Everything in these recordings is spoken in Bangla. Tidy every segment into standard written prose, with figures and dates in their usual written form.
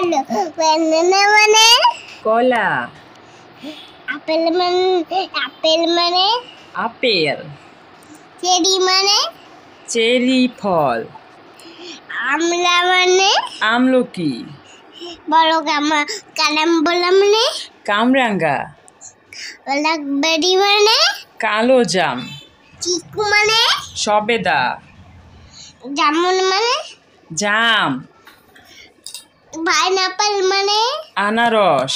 বলো ব্যানানা মানে কলা। আপেল মানে আপেল। চেরি মানে চেরি ফল। আমলা মানে আমলকি। বড় কারাম্বলা মানে কামরাঙ্গা। ব্ল্যাকবেরি মানে কালো জাম। চিকু মানে সবেদা। জামুন মানে জাম। পাইনাপেল মানে আনারস।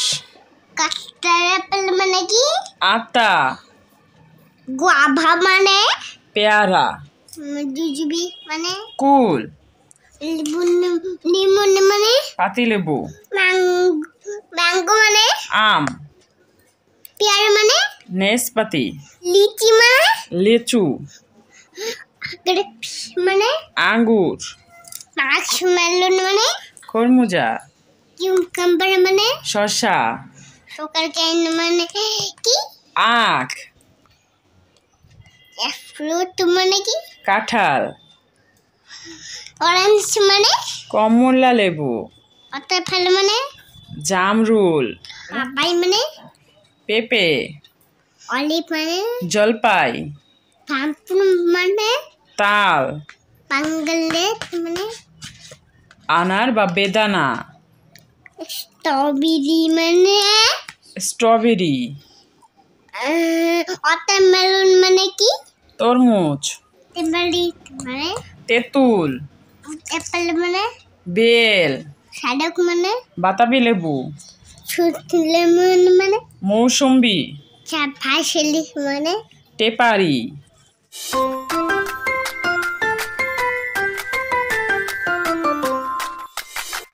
কাস্টার্ড আপেল মানে কি আতা। গুয়াভা মানে পেয়ারা। জুজুবি মানে কুল। লিমন মানে পাতিলেবু। ম্যাঙ্গো মানে আম। পেয়ারা মানে নেসপাতি। লিচি মানে লিচু। গ্রেপস মানে আঙ্গুর। মার্শমেলন মানে খরমুজা। কিউকাম্বার মানে শসা। সুগার কেন মানে কি আখ। ফ্রুট মানে কি কাঁঠাল। অরেঞ্জ মানে কমলা লেবু। ওয়াটারমেলন মানে জামরুল। পাপাই মানে পেঁপে। অলিভ মানে জলপাই। পাম্পকিন মানে তাল। পাঙ্গলেট মানে আনার বা বেদানা। স্ট্রবেরি মানে স্ট্রবেরি। ওয়াটারমেলন মানে কি তরমুজ। টেম্বারি মানে তেঁতুল। অ্যাপেল মানে বেল। সাদক মানে বাতাবি লেবু। লেমন মানে মৌসুম্বি। চাপাশলি মানে টেপারি।